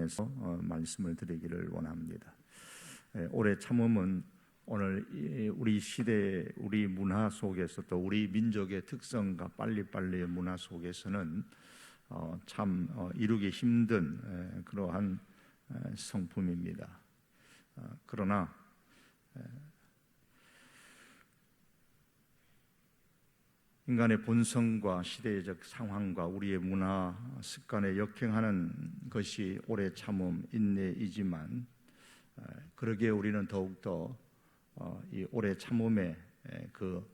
통해서 말씀을 드리기를 원합니다. 오래 참음은 오늘 우리 시대, 우리 문화 속에서 또 우리 민족의 특성과 빨리빨리의 문화 속에서는 참 이루기 힘든 그러한 성품입니다. 그러나 인간의 본성과 시대적 상황과 우리의 문화 습관에 역행하는 것이 오래 참음, 인내이지만 그러기에 우리는 더욱더 이 오래 참음의 그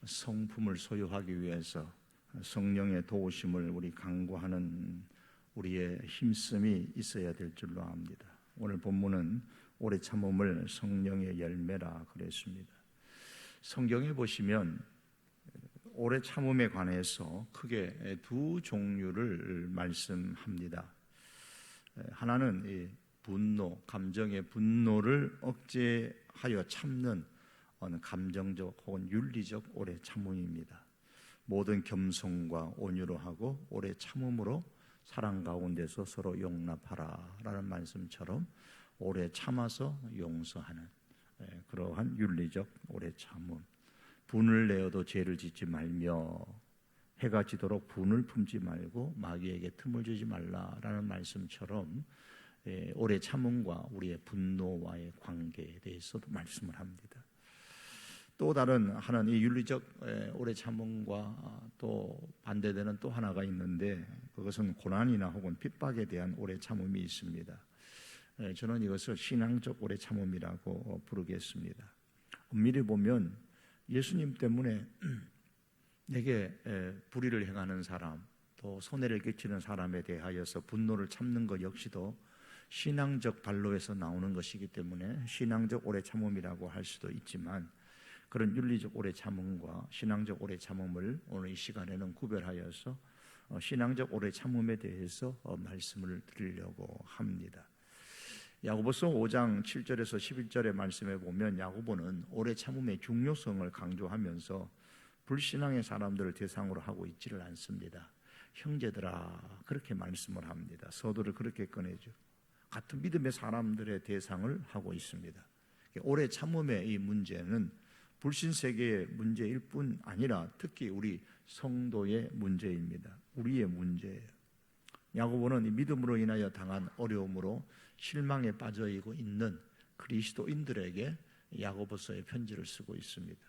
성품을 소유하기 위해서 성령의 도우심을 우리 간구하는 우리의 힘씀이 있어야 될 줄로 압니다. 오늘 본문은 오래 참음을 성령의 열매라 그랬습니다. 성경에 보시면 오래 참음에 관해서 크게 두 종류를 말씀합니다. 하나는 이 분노, 감정의 분노를 억제하여 참는 어느 감정적 혹은 윤리적 오래 참음입니다. 모든 겸손과 온유로 하고 오래 참음으로 사랑 가운데서 서로 용납하라 라는 말씀처럼 오래 참아서 용서하는 그러한 윤리적 오래 참음. 분을 내어도 죄를 짓지 말며 해가 지도록 분을 품지 말고 마귀에게 틈을 주지 말라라는 말씀처럼 오래 참음과 우리의 분노와의 관계에 대해서도 말씀을 합니다. 또 다른 하나는 이 윤리적 오래 참음과 또 반대되는 또 하나가 있는데 그것은 고난이나 혹은 핍박에 대한 오래 참음이 있습니다. 저는 이것을 신앙적 오래 참음이라고 부르겠습니다. 엄밀히 보면 예수님 때문에 내게 불의를 행하는 사람, 또 손해를 끼치는 사람에 대하여서 분노를 참는 것 역시도 신앙적 발로에서 나오는 것이기 때문에 신앙적 오래 참음이라고 할 수도 있지만 그런 윤리적 오래 참음과 신앙적 오래 참음을 오늘 이 시간에는 구별하여서 신앙적 오래 참음에 대해서 말씀을 드리려고 합니다. 야고보서 5장 7절에서 11절의 말씀에 보면 야고보는 오래 참음의 중요성을 강조하면서 불신앙의 사람들을 대상으로 하고 있지를 않습니다. 형제들아 그렇게 말씀을 합니다. 서두를 그렇게 꺼내죠. 같은 믿음의 사람들의 대상을 하고 있습니다. 오래 참음의 이 문제는 불신 세계의 문제일 뿐 아니라 특히 우리 성도의 문제입니다. 우리의 문제예요. 야고보는 이 믿음으로 인하여 당한 어려움으로 실망에 빠져 있는 그리스도인들에게 야고보서의 편지를 쓰고 있습니다.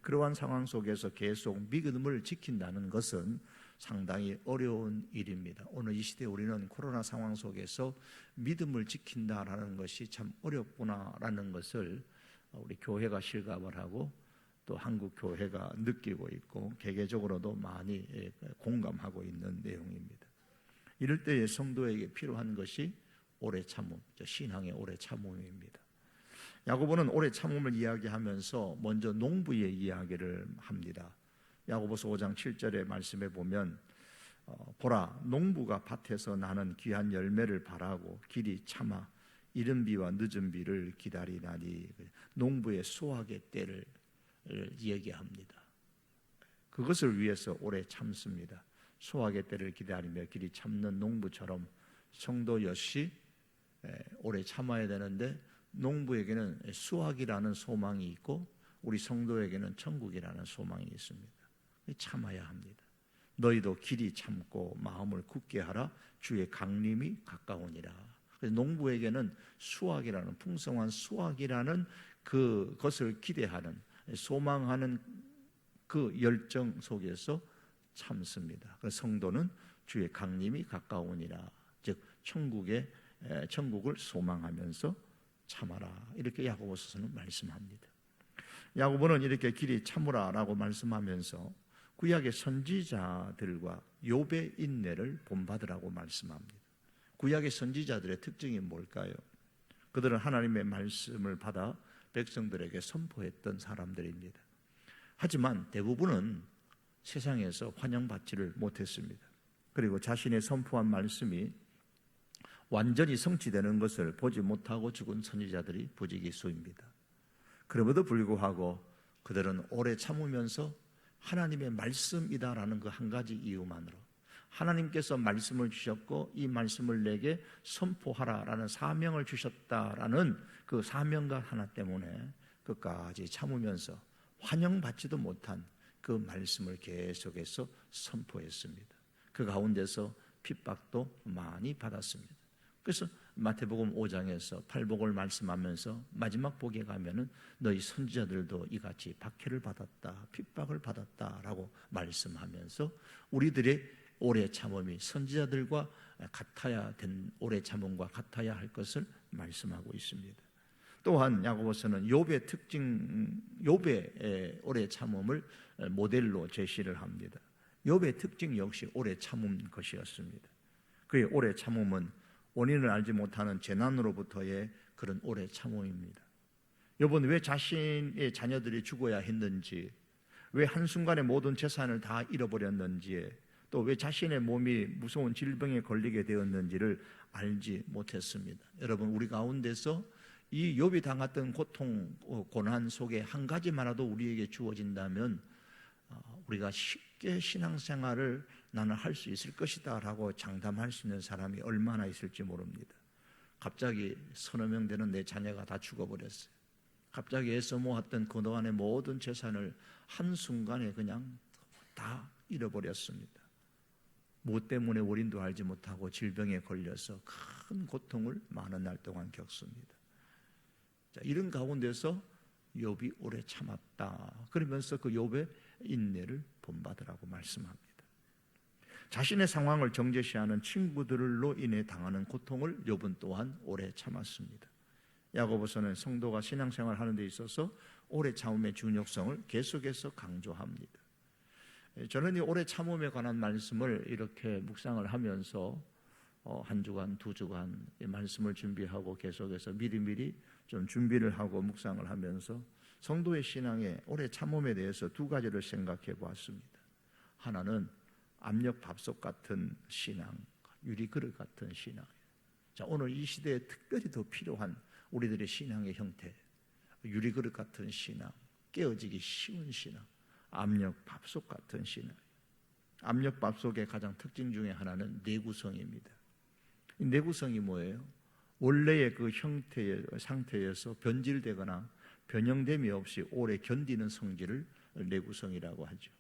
그러한 상황 속에서 계속 믿음을 지킨다는 것은 상당히 어려운 일입니다. 오늘 이 시대에 우리는 코로나 상황 속에서 믿음을 지킨다라는 것이 참 어렵구나라는 것을 우리 교회가 실감을 하고 또 한국 교회가 느끼고 있고 개개적으로도 많이 공감하고 있는 내용입니다. 이럴 때에 성도에게 필요한 것이 오래 참음, 신앙의 오래 참음입니다. 야고보는 오래 참음을 이야기하면서 먼저 농부의 이야기를 합니다. 야고보서 5장 7절의 말씀에 보면 보라 농부가 밭에서 나는 귀한 열매를 바라고 길이 참아 이른 비와 늦은 비를 기다리나니 농부의 수확의 때를 얘기합니다. 그것을 위해서 오래 참습니다. 수확의 때를 기다리며 길이 참는 농부처럼 성도 역시 오래 참아야 되는데 농부에게는 수확이라는 소망이 있고 우리 성도에게는 천국이라는 소망이 있습니다. 참아야 합니다. 너희도 길이 참고 마음을 굳게 하라. 주의 강림이 가까우니라. 그래서 농부에게는 수확이라는 풍성한 수확이라는 그것을 기대하는 소망하는 그 열정 속에서 참습니다. 그래서 성도는 주의 강림이 가까우니라. 즉 천국을 소망하면서 참아라. 이렇게 야고보서는 말씀합니다. 야고보는 이렇게 길이 참으라라고 말씀하면서 구약의 선지자들과 욥의 인내를 본받으라고 말씀합니다. 구약의 선지자들의 특징이 뭘까요? 그들은 하나님의 말씀을 받아 백성들에게 선포했던 사람들입니다. 하지만 대부분은 세상에서 환영받지를 못했습니다. 그리고 자신의 선포한 말씀이 완전히 성취되는 것을 보지 못하고 죽은 선지자들이 부지기수입니다. 그럼에도 불구하고 그들은 오래 참으면서 하나님의 말씀이다라는 그 한 가지 이유만으로 하나님께서 말씀을 주셨고 이 말씀을 내게 선포하라라는 사명을 주셨다라는 그 사명감 하나 때문에 끝까지 참으면서 환영받지도 못한 그 말씀을 계속해서 선포했습니다. 그 가운데서 핍박도 많이 받았습니다. 그래서 마태복음 5장에서 팔복을 말씀하면서 마지막 복에 가면은 너희 선지자들도 이같이 박해를 받았다, 핍박을 받았다라고 말씀하면서 우리들의 오래 참음이 선지자들과 같아야 된 오래 참음과 같아야 할 것을 말씀하고 있습니다. 또한 야고보서는 욥의 특징, 욥의 오래 참음을 모델로 제시를 합니다. 욥의 특징 역시 오래 참은 것이었습니다. 그의 오래 참음은 원인을 알지 못하는 재난으로부터의 그런 오래 참음입니다. 욥은 왜 자신의 자녀들이 죽어야 했는지, 왜 한순간에 모든 재산을 다 잃어버렸는지, 또 왜 자신의 몸이 무서운 질병에 걸리게 되었는지를 알지 못했습니다. 여러분, 우리 가운데서 이 욥이 당했던 고통, 고난 속에 한 가지만라도 우리에게 주어진다면 우리가 쉽게 신앙생활을 나는 할 수 있을 것이다 라고 장담할 수 있는 사람이 얼마나 있을지 모릅니다. 갑자기 서너 명 되는 내 자녀가 다 죽어버렸어요. 갑자기 애써 모았던 그동안의 모든 재산을 한순간에 그냥 다 잃어버렸습니다. 무엇 때문에 원인도 알지 못하고 질병에 걸려서 큰 고통을 많은 날 동안 겪습니다. 자, 이런 가운데서 욥이 오래 참았다. 그러면서 그 욥의 인내를 본받으라고 말씀합니다. 자신의 상황을 정죄시하는 친구들로 인해 당하는 고통을 욥은 또한 오래 참았습니다. 야고보서는 성도가 신앙생활을 하는 데 있어서 오래 참음의 중요성을 계속해서 강조합니다. 저는 이 오래 참음에 관한 말씀을 이렇게 묵상을 하면서 한 주간, 두 주간 이 말씀을 준비하고 계속해서 미리미리 좀 준비를 하고 묵상을 하면서 성도의 신앙의 오래 참음에 대해서 두 가지를 생각해 보았습니다. 하나는 압력밥솥 같은 신앙, 유리그릇 같은 신앙. 자, 오늘 이 시대에 특별히 더 필요한 우리들의 신앙의 형태, 유리그릇 같은 신앙, 깨어지기 쉬운 신앙, 압력밥솥 같은 신앙. 압력밥솥의 가장 특징 중에 하나는 내구성입니다. 이 내구성이 뭐예요? 원래의 그 형태의 상태에서 변질되거나 변형됨이 없이 오래 견디는 성질을 내구성이라고 하죠.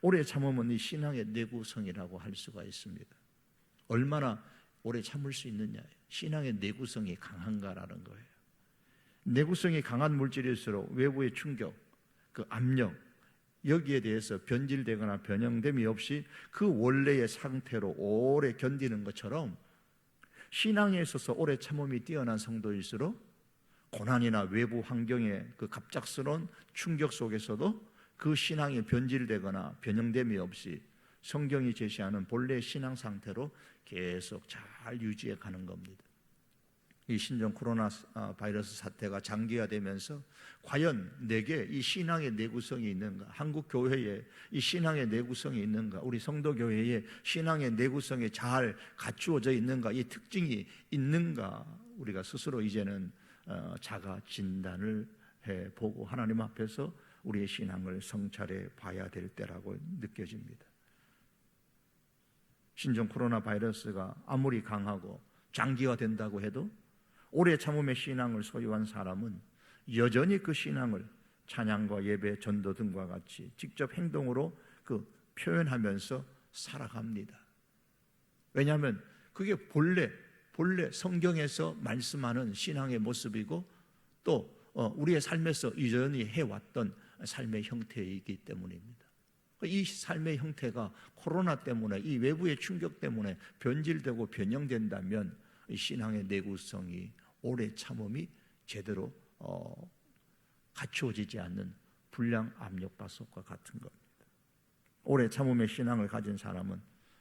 오래 참으면 이 신앙의 내구성이라고 할 수가 있습니다. 얼마나 오래 참을 수 있느냐, 신앙의 내구성이 강한가라는 거예요. 내구성이 강한 물질일수록 외부의 충격, 그 압력, 여기에 대해서 변질되거나 변형됨이 없이 그 원래의 상태로 오래 견디는 것처럼 신앙에 있어서 오래 참음이 뛰어난 성도일수록 고난이나 외부 환경의 그 갑작스러운 충격 속에서도 그 신앙이 변질되거나 변형됨이 없이 성경이 제시하는 본래의 신앙 상태로 계속 잘 유지해 가는 겁니다. 이 신종 코로나 바이러스 사태가 장기화되면서 과연 내게 이 신앙의 내구성이 있는가? 한국 교회에 이 신앙의 내구성이 있는가? 우리 성도 교회에 신앙의 내구성이 잘 갖추어져 있는가? 이 특징이 있는가? 우리가 스스로 이제는 자가 진단을 해보고 하나님 앞에서 우리의 신앙을 성찰해 봐야 될 때라고 느껴집니다. 신종 코로나 바이러스가 아무리 강하고 장기화된다고 해도 오래 참음의 신앙을 소유한 사람은 여전히 그 신앙을 찬양과 예배, 전도 등과 같이 직접 행동으로 그 표현하면서 살아갑니다. 왜냐하면 그게 본래 성경에서 말씀하는 신앙의 모습이고 또 우리의 삶에서 여전히 해왔던 삶의 형태이기 때문입니다. 이 삶의 형태가 코로나 때문에 이 외부의 충격 때문에 변질되고 변형된다면 이 신앙의 내구성이 오래 참음이 제대로 갖추어지지 않는 불량 압력밥솥과 같은 겁니다. 오래 참음의 신앙을 가진 사람은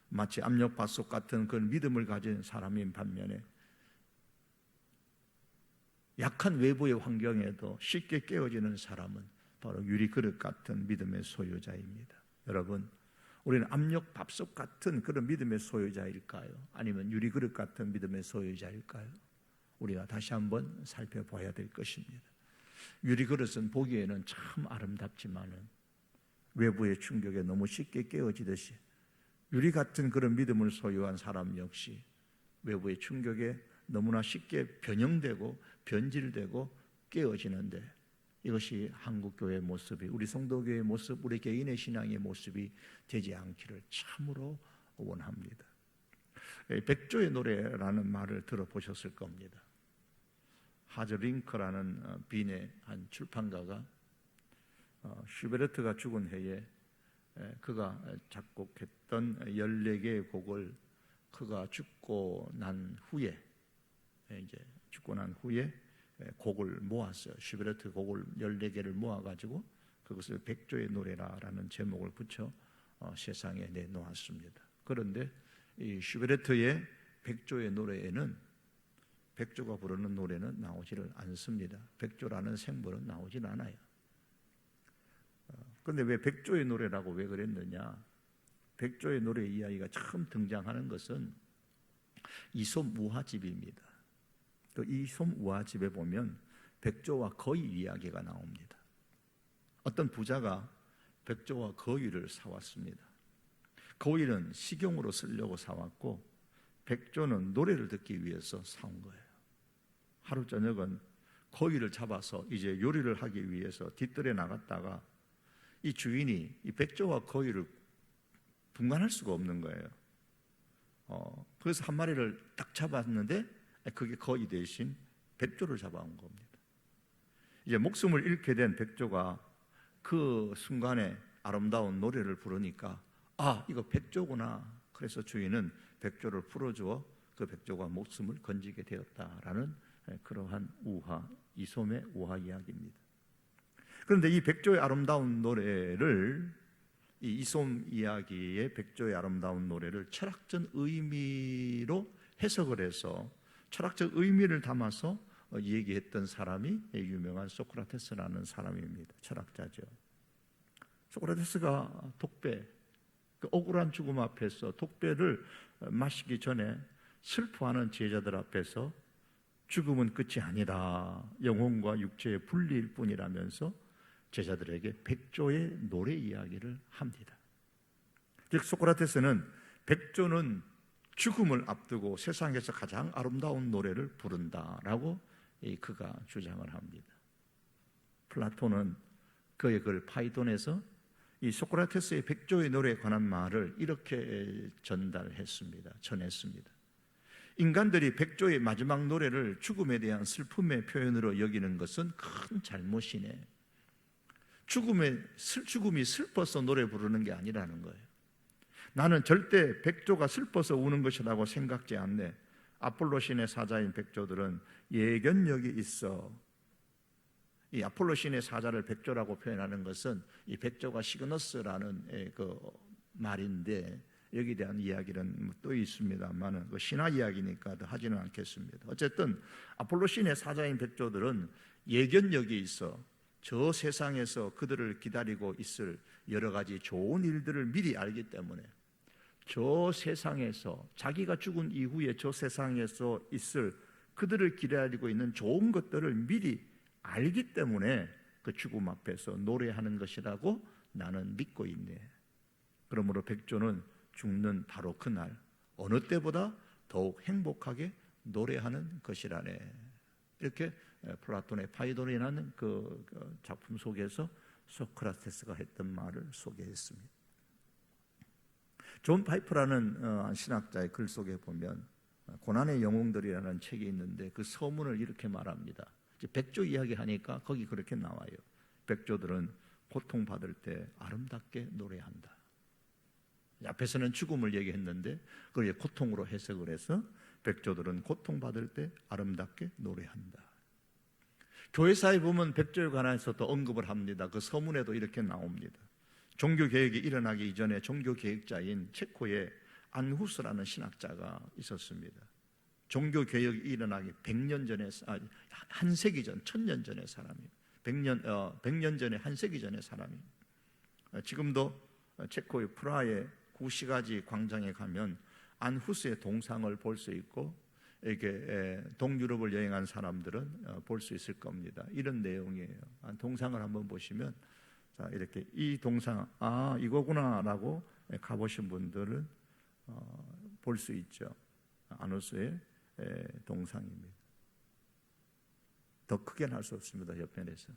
마치 압력밥솥 같은 그런 믿음을 가진 사람인 반면에 약한 외부의 환경에도 쉽게 깨어지는 사람은 바로 유리그릇 같은 믿음의 소유자입니다. 여러분, 우리는 압력밥솥 같은 그런 믿음의 소유자일까요? 아니면 유리그릇 같은 믿음의 소유자일까요? 우리가 다시 한번 살펴봐야 될 것입니다. 유리그릇은 보기에는 참 아름답지만은 외부의 충격에 너무 쉽게 깨어지듯이 유리 같은 그런 믿음을 소유한 사람 역시 외부의 충격에 너무나 쉽게 변형되고 변질되고 깨어지는데, 이것이 한국교회의 모습이, 우리 성도교회의 모습, 우리 개인의 신앙의 모습이 되지 않기를 참으로 원합니다. 백조의 노래라는 말을 들어보셨을 겁니다. 하저링크라는 빈의 한 출판가가 슈베르트가 죽은 해에 그가 작곡했던 14개의 곡을 그가 죽고 난 후에 곡을 모았어요. 슈베르트 곡을 14개를 모아가지고 그것을 백조의 노래라는 제목을 붙여 세상에 내놓았습니다. 그런데 이 슈베르트의 백조의 노래에는 백조가 부르는 노래는 나오지를 않습니다. 백조라는 생물은 나오질 않아요. 그런데 왜 백조의 노래라고 왜 그랬느냐? 백조의 노래 이야기가 처음 등장하는 것은 이솝 우화집입니다. 그 이솝 우화집에 보면 백조와 거위 이야기가 나옵니다. 어떤 부자가 백조와 거위를 사왔습니다. 거위는 식용으로 쓰려고 사왔고 백조는 노래를 듣기 위해서 사온 거예요. 하루 저녁은 거위를 잡아서 이제 요리를 하기 위해서 뒷뜰에 나갔다가 이 주인이 이 백조와 거위를 분간할 수가 없는 거예요. 그래서 한 마리를 딱 잡았는데 그게 거위 대신 백조를 잡아온 겁니다. 이제 목숨을 잃게 된 백조가 그 순간에 아름다운 노래를 부르니까 이거 백조구나. 그래서 주인은 백조를 풀어주어 그 백조가 목숨을 건지게 되었다라는 그러한 이솜의 우화 이야기입니다. 그런데 이 백조의 아름다운 노래를, 이 이솜 이야기의 백조의 아름다운 노래를 철학적 의미로 해석을 해서 철학적 의미를 담아서 얘기했던 사람이 유명한 소크라테스라는 사람입니다. 철학자죠. 소크라테스가 독배, 그 억울한 죽음 앞에서 독배를 마시기 전에 슬퍼하는 제자들 앞에서 죽음은 끝이 아니다, 영혼과 육체의 분리일 뿐이라면서 제자들에게 백조의 노래 이야기를 합니다. 즉 소크라테스는 백조는 죽음을 앞두고 세상에서 가장 아름다운 노래를 부른다라고 그가 주장을 합니다. 플라톤은 그의 글 파이돈에서 이 소크라테스의 백조의 노래에 관한 말을 이렇게 전했습니다. 인간들이 백조의 마지막 노래를 죽음에 대한 슬픔의 표현으로 여기는 것은 큰 잘못이네. 죽음이 슬퍼서 노래 부르는 게 아니라는 거예요. 나는 절대 백조가 슬퍼서 우는 것이라고 생각지 않네. 아폴로 신의 사자인 백조들은 예견력이 있어. 이 아폴로 신의 사자를 백조라고 표현하는 것은 이 백조가 시그너스라는 그 말인데, 여기에 대한 이야기는 또 있습니다만 그 신화 이야기니까 더 하지는 않겠습니다. 어쨌든 아폴로 신의 사자인 백조들은 예견력이 있어 저 세상에서 그들을 기다리고 있을 여러 가지 좋은 일들을 미리 알기 때문에, 저 세상에서 자기가 죽은 이후에 저 세상에서 있을 그들을 기다리고 있는 좋은 것들을 미리 알기 때문에 그 죽음 앞에서 노래하는 것이라고 나는 믿고 있네. 그러므로 백조는 죽는 바로 그날 어느 때보다 더욱 행복하게 노래하는 것이라네. 이렇게 플라톤의 파이돈이라는 그 작품 속에서 소크라테스가 했던 말을 소개했습니다. 존 파이프라는 신학자의 글 속에 보면 고난의 영웅들이라는 책이 있는데 그 서문을 이렇게 말합니다. 백조 이야기 하니까 거기 그렇게 나와요. 백조들은 고통받을 때 아름답게 노래한다. 앞에서는 죽음을 얘기했는데 그걸 고통으로 해석을 해서 백조들은 고통받을 때 아름답게 노래한다. 교회사에 보면 백조에 관해서도 언급을 합니다. 그 서문에도 이렇게 나옵니다. 종교개혁이 일어나기 이전에 종교개혁자인 체코의 안후스라는 신학자가 있었습니다. 종교개혁이 일어나기 100년 전에, 한 세기 전, 1000년 전의 사람이에요. 100년 전에, 한 세기 전의 사람이에요. 지금도 체코의 프라하의 구시가지 광장에 가면 안후스의 동상을 볼 수 있고, 이렇게 동유럽을 여행한 사람들은 볼 수 있을 겁니다. 이런 내용이에요. 동상을 한번 보시면 자, 이렇게 이 동상, 이거구나라고 가보신 분들은 볼 수 있죠. 아노스의 동상입니다. 더 크게는 할 수 없습니다. 옆면에서.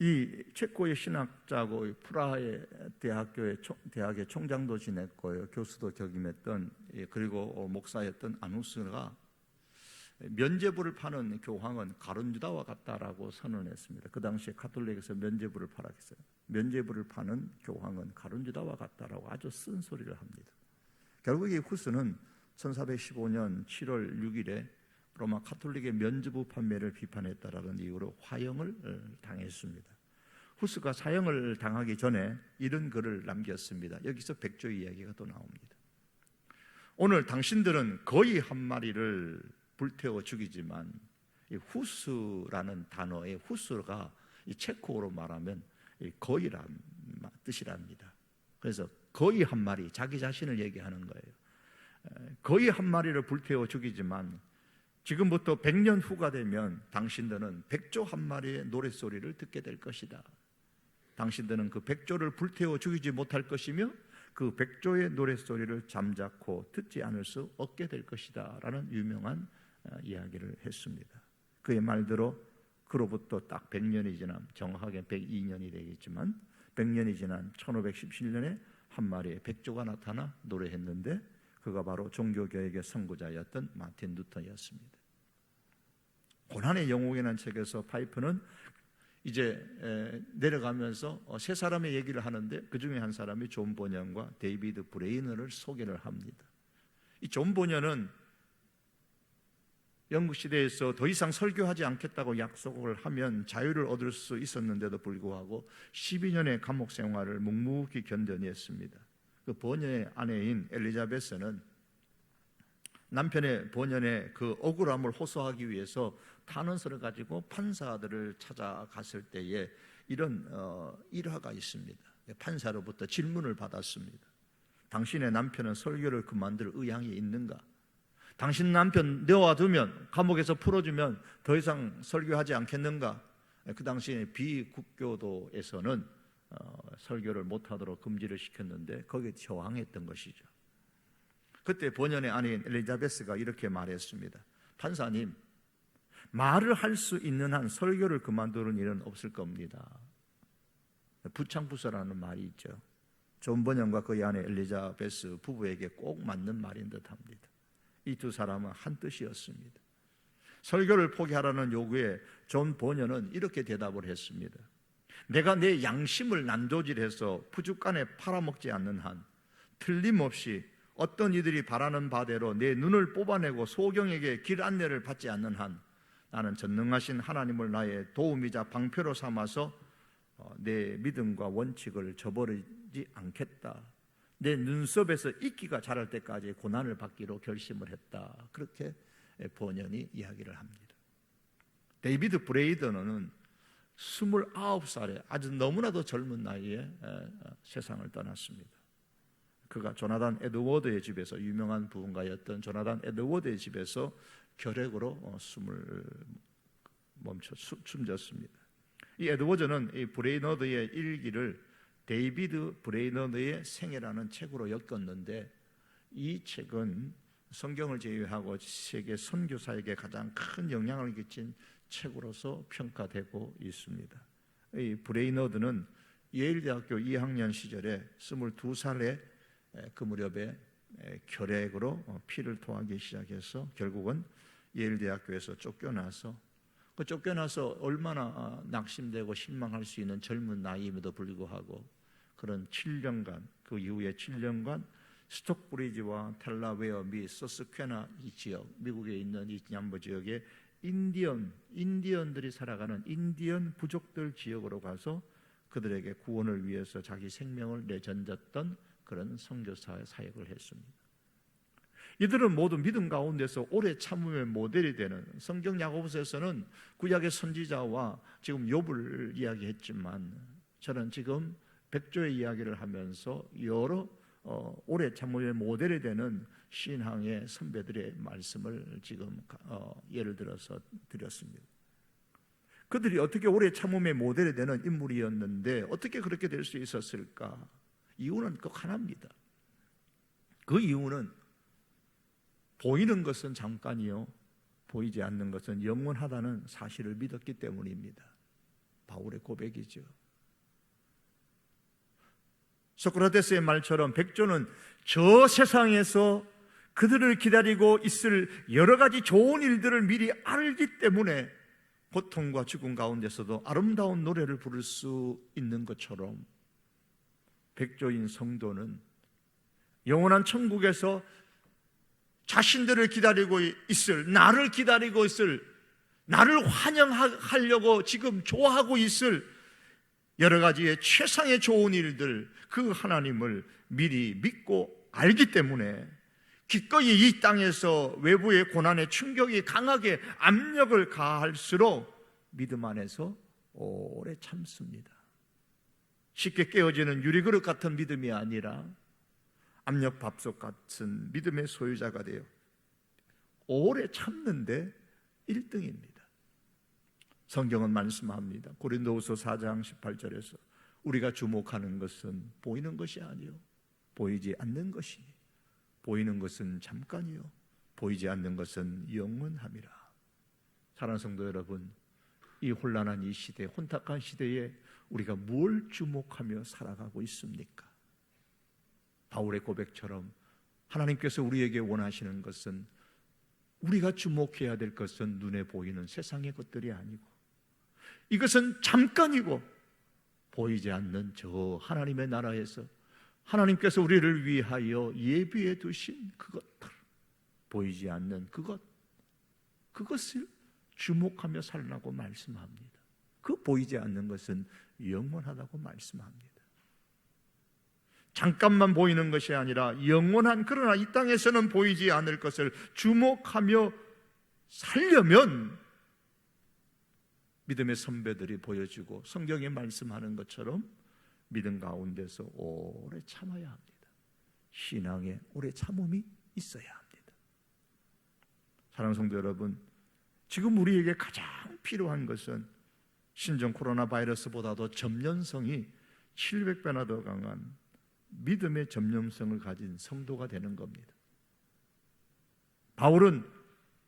이 체코의 신학자고 프라하의 대학의 총장도 지냈고요, 교수도 역임했던, 그리고 목사였던 아누스가 면죄부를 파는 교황은 가룟유다와 같다라고 선언했습니다. 그 당시에 가톨릭에서 면죄부를 팔았어요. 면죄부를 파는 교황은 가룟유다와 같다라고 아주 쓴소리를 합니다. 결국 이 후스는 1415년 7월 6일에 로마 가톨릭의 면죄부 판매를 비판했다라는 이유로 화형을 당했습니다. 후스가 사형을 당하기 전에 이런 글을 남겼습니다. 여기서 백조 이야기가 또 나옵니다. 오늘 당신들은 거의 한 마리를 불태워 죽이지만, 이 후스라는 단어의 후스가 이 체코어로 말하면 거의란 뜻이랍니다. 그래서 거의 한 마리, 자기 자신을 얘기하는 거예요. 거의 한 마리를 불태워 죽이지만 지금부터 100년 후가 되면 당신들은 백조 한 마리의 노랫소리를 듣게 될 것이다. 당신들은 그 백조를 불태워 죽이지 못할 것이며 그 백조의 노랫소리를 잠자코 듣지 않을 수 없게 될 것이다 라는 유명한 이야기를 했습니다. 그의 말대로 그로부터 딱 100년이 지난, 정확하게 102년이 되겠지만 100년이 지난 1517년에 한 마리의 백조가 나타나 노래했는데, 그가 바로 종교개혁의 선구자였던 마틴 루터였습니다. 고난의 영웅이라는 책에서 파이프는 이제 내려가면서 세 사람의 얘기를 하는데, 그 중에 한 사람이 존 보년과 데이비드 브레이너를 소개를 합니다. 이 존 보년은 영국 시대에서 더 이상 설교하지 않겠다고 약속을 하면 자유를 얻을 수 있었는데도 불구하고 12년의 감옥 생활을 묵묵히 견뎌냈습니다. 그 보년의 아내인 엘리자베스는 남편의 보년의 그 억울함을 호소하기 위해서 탄원서를 가지고 판사들을 찾아갔을 때에 이런 일화가 있습니다. 판사로부터 질문을 받았습니다. 당신의 남편은 설교를 그만둘 의향이 있는가? 당신 남편 내어두면, 감옥에서 풀어주면 더 이상 설교하지 않겠는가? 그 당시에 비국교도에서는 설교를 못하도록 금지를 시켰는데 거기에 저항했던 것이죠. 그때 본연의 아내인 엘리자베스가 이렇게 말했습니다. 판사님, 말을 할 수 있는 한 설교를 그만두는 일은 없을 겁니다. 부창부서라는 말이 있죠. 존 번연과 그의 아내 엘리자베스 부부에게 꼭 맞는 말인 듯합니다. 이 두 사람은 한 뜻이었습니다. 설교를 포기하라는 요구에 존 번연은 이렇게 대답을 했습니다. 내가 내 양심을 난도질해서 푸주간에 팔아먹지 않는 한, 틀림없이 어떤 이들이 바라는 바대로 내 눈을 뽑아내고 소경에게 길 안내를 받지 않는 한, 나는 전능하신 하나님을 나의 도움이자 방패로 삼아서 내 믿음과 원칙을 저버리지 않겠다. 내 눈썹에서 이끼가 자랄 때까지 고난을 받기로 결심을 했다. 그렇게 번연이 이야기를 합니다. 데이비드 브레이더너는 29살에 아주 너무나도 젊은 나이에 세상을 떠났습니다. 그가 조나단 에드워드의 집에서, 유명한 부흥가였던 조나단 에드워드의 집에서 결핵으로 숨을 숨졌습니다. 이 에드워드는 이 브레이너드의 일기를 데이비드 브레이너드의 생애라는 책으로 엮었는데, 이 책은 성경을 제외하고 세계 선교사에게 가장 큰 영향을 끼친 책으로서 평가되고 있습니다. 이 브레이너드는 예일대학교 2학년 시절에 22살에 그 무렵에 결핵으로 피를 토하기 시작해서 결국은 예일대학교에서 쫓겨나서 얼마나 낙심되고 실망할 수 있는 젊은 나이임에도 불구하고 그런 7년간, 그 이후에 7년간 스톡브리지와 텔라웨어 및 서스퀘나 이 지역, 미국에 있는 이 남부 지역에 인디언들이 살아가는 인디언 부족들 지역으로 가서 그들에게 구원을 위해서 자기 생명을 내던졌던 그런 선교사의 사역을 했습니다. 이들은 모두 믿음 가운데서 오래 참음의 모델이 되는, 성경 야고보서에서는 구약의 선지자와 지금 욥을 이야기했지만, 저는 지금 백조의 이야기를 하면서 여러 오래 참음의 모델이 되는 신앙의 선배들의 말씀을 지금 예를 들어서 드렸습니다. 그들이 어떻게 오래 참음의 모델이 되는 인물이었는데 어떻게 그렇게 될 수 있었을까? 이유는 꼭 하나입니다. 그 이유는 보이는 것은 잠깐이요, 보이지 않는 것은 영원하다는 사실을 믿었기 때문입니다. 바울의 고백이죠. 소크라테스의 말처럼 백조는 저 세상에서 그들을 기다리고 있을 여러 가지 좋은 일들을 미리 알기 때문에 고통과 죽음 가운데서도 아름다운 노래를 부를 수 있는 것처럼 백조인 성도는 영원한 천국에서 자신들을 기다리고 있을, 나를 기다리고 있을, 나를 환영하려고 지금 좋아하고 있을 여러 가지의 최상의 좋은 일들, 그 하나님을 미리 믿고 알기 때문에 기꺼이 이 땅에서 외부의 고난의 충격이 강하게 압력을 가할수록 믿음 안에서 오래 참습니다. 쉽게 깨어지는 유리그릇 같은 믿음이 아니라 압력밥솥 같은 믿음의 소유자가 되어 오래 참는데 1등입니다. 성경은 말씀합니다. 고린도후서 4장 18절에서 우리가 주목하는 것은 보이는 것이 아니요 보이지 않는 것이니 보이는 것은 잠깐이요 보이지 않는 것은 영원함이라. 사랑하는 성도 여러분, 이 혼란한 이 시대, 혼탁한 시대에 우리가 뭘 주목하며 살아가고 있습니까? 바울의 고백처럼 하나님께서 우리에게 원하시는 것은, 우리가 주목해야 될 것은 눈에 보이는 세상의 것들이 아니고 이것은 잠깐이고 보이지 않는 저 하나님의 나라에서 하나님께서 우리를 위하여 예비해 두신 그것들, 보이지 않는 그것을 주목하며 살라고 말씀합니다. 그 보이지 않는 것은 영원하다고 말씀합니다. 잠깐만 보이는 것이 아니라 영원한, 그러나 이 땅에서는 보이지 않을 것을 주목하며 살려면 믿음의 선배들이 보여주고 성경에 말씀하는 것처럼 믿음 가운데서 오래 참아야 합니다. 신앙에 오래 참음이 있어야 합니다. 사랑하는 성도 여러분, 지금 우리에게 가장 필요한 것은 신종 코로나 바이러스보다도 전염성이 700배나 더 강한 믿음의 전염성을 가진 성도가 되는 겁니다. 바울은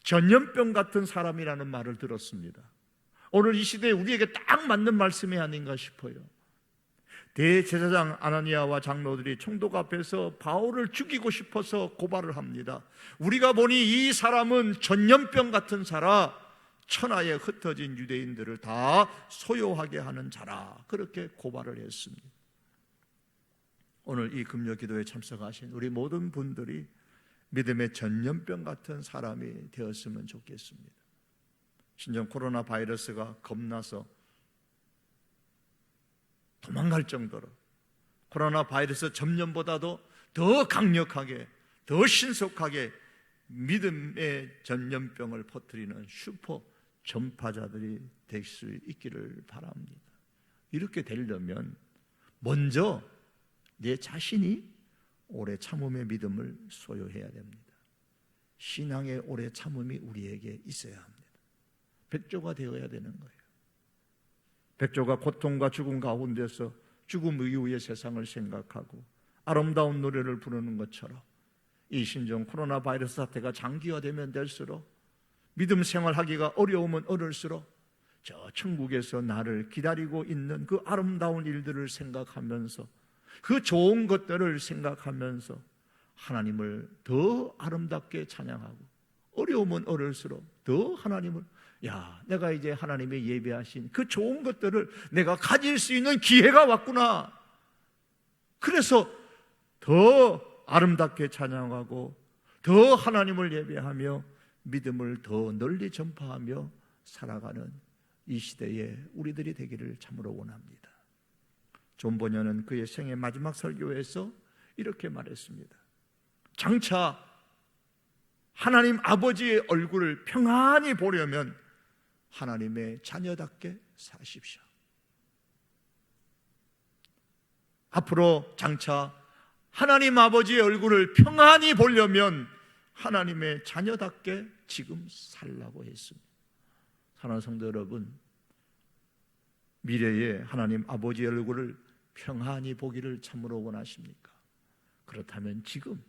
전염병 같은 사람이라는 말을 들었습니다. 오늘 이 시대에 우리에게 딱 맞는 말씀이 아닌가 싶어요. 대제사장 아나니아와 장로들이 총독 앞에서 바울을 죽이고 싶어서 고발을 합니다. 우리가 보니 이 사람은 전염병 같은 자라, 천하에 흩어진 유대인들을 다 소요하게 하는 자라, 그렇게 고발을 했습니다. 오늘 이 금요 기도에 참석하신 우리 모든 분들이 믿음의 전염병 같은 사람이 되었으면 좋겠습니다. 신종 코로나 바이러스가 겁나서 도망갈 정도로 코로나 바이러스 전염보다도 더 강력하게, 더 신속하게 믿음의 전염병을 퍼뜨리는 슈퍼 전파자들이 될 수 있기를 바랍니다. 이렇게 되려면 먼저 내 자신이 오래 참음의 믿음을 소유해야 됩니다. 신앙의 오래 참음이 우리에게 있어야 합니다. 백조가 되어야 되는 거예요. 백조가 고통과 죽음 가운데서 죽음 이후의 세상을 생각하고 아름다운 노래를 부르는 것처럼 이 신종 코로나 바이러스 사태가 장기화되면 될수록 믿음 생활하기가 어려우면 어려울수록 저 천국에서 나를 기다리고 있는 그 아름다운 일들을 생각하면서, 그 좋은 것들을 생각하면서 하나님을 더 아름답게 찬양하고, 어려우면 어려울수록 더 하나님을, 내가 이제 하나님의 예배하신 그 좋은 것들을 내가 가질 수 있는 기회가 왔구나, 그래서 더 아름답게 찬양하고 더 하나님을 예배하며 믿음을 더 널리 전파하며 살아가는 이 시대에 우리들이 되기를 참으로 원합니다. 존 버녀는 그의 생애 마지막 설교에서 이렇게 말했습니다. 장차 하나님 아버지의 얼굴을 평안히 보려면 하나님의 자녀답게 사십시오. 앞으로 장차 하나님 아버지의 얼굴을 평안히 보려면 하나님의 자녀답게 지금 살라고 했습니다. 사랑하는 성도 여러분, 미래에 하나님 아버지의 얼굴을 평안히 보기를 참으로 원하십니까? 그렇다면 지금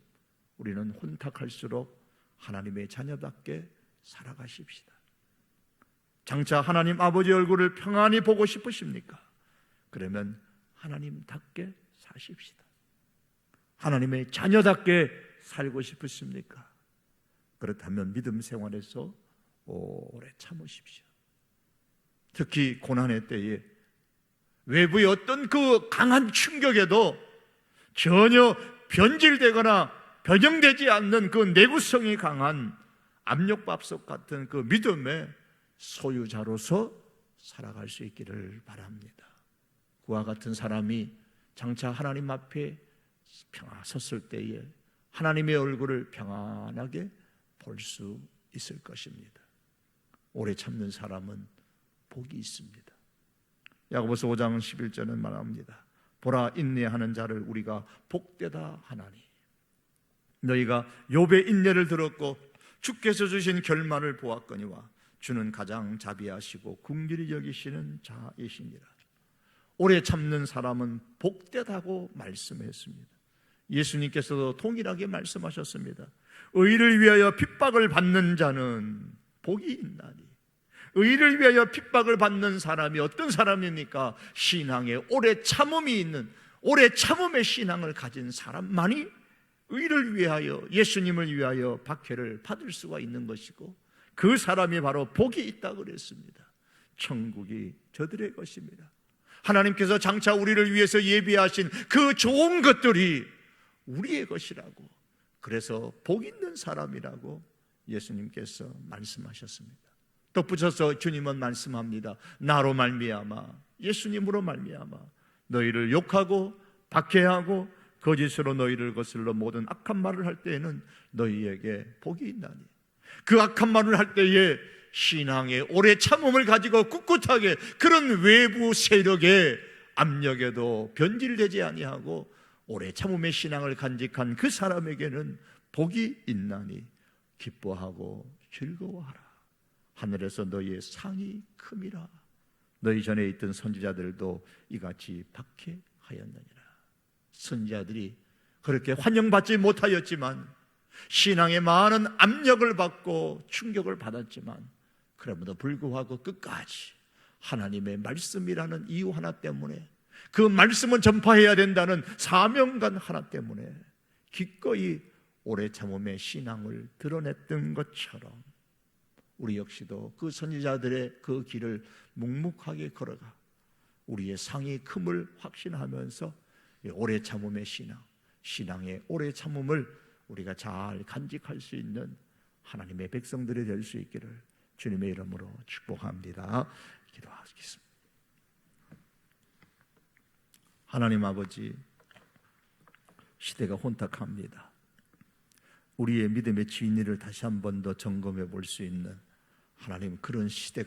우리는 혼탁할수록 하나님의 자녀답게 살아가십시다. 장차 하나님 아버지의 얼굴을 평안히 보고 싶으십니까? 그러면 하나님답게 사십시다. 하나님의 자녀답게 살고 싶으십니까? 그렇다면 믿음 생활에서 오래 참으십시오. 특히 고난의 때에 외부의 어떤 그 강한 충격에도 전혀 변질되거나 변형되지 않는 그 내구성이 강한 압력밥솥 같은 그 믿음의 소유자로서 살아갈 수 있기를 바랍니다. 그와 같은 사람이 장차 하나님 앞에 섰을 때에 하나님의 얼굴을 평안하게 볼 수 있을 것입니다. 오래 참는 사람은 복이 있습니다. 야고보서 5장 11절은 말합니다. 보라, 인내하는 자를 우리가 복되다 하나니. 너희가 욥의 인내를 들었고 주께서 주신 결말을 보았거니와 주는 가장 자비하시고 긍휼히 여기시는 자이시니라. 오래 참는 사람은 복되다고 말씀했습니다. 예수님께서도 동일하게 말씀하셨습니다. 의를 위하여 핍박을 받는 자는 복이 있나니. 의를 위하여 핍박을 받는 사람이 어떤 사람입니까? 신앙에 오래 참음이 있는, 오래 참음의 신앙을 가진 사람만이 의를 위하여, 예수님을 위하여 박해를 받을 수가 있는 것이고, 그 사람이 바로 복이 있다고 그랬습니다. 천국이 저들의 것입니다. 하나님께서 장차 우리를 위해서 예비하신 그 좋은 것들이 우리의 것이라고, 그래서 복 있는 사람이라고 예수님께서 말씀하셨습니다. 덧붙여서 주님은 말씀합니다. 나로 말미암아, 예수님으로 말미암아 너희를 욕하고 박해하고 거짓으로 너희를 거슬러 모든 악한 말을 할 때에는 너희에게 복이 있나니. 그 악한 말을 할 때에 신앙의 오래 참음을 가지고 꿋꿋하게 그런 외부 세력의 압력에도 변질되지 아니하고 오래 참음의 신앙을 간직한 그 사람에게는 복이 있나니 기뻐하고 즐거워하라. 하늘에서 너희의 상이 큼이라. 너희 전에 있던 선지자들도 이같이 박해하였느니라. 선지자들이 그렇게 환영받지 못하였지만, 신앙에 많은 압력을 받고 충격을 받았지만, 그럼에도 불구하고 끝까지 하나님의 말씀이라는 이유 하나 때문에, 그 말씀은 전파해야 된다는 사명감 하나 때문에 기꺼이 오래 참음의 신앙을 드러냈던 것처럼 우리 역시도 그 선지자들의 그 길을 묵묵하게 걸어가 우리의 상이 큼을 확신하면서 오래 참음의 신앙의 오래 참음을 우리가 잘 간직할 수 있는 하나님의 백성들이 될 수 있기를 주님의 이름으로 축복합니다. 기도하겠습니다. 하나님 아버지, 시대가 혼탁합니다. 우리의 믿음의 진리를 다시 한 번 더 점검해 볼 수 있는 하나님, 그런 시대가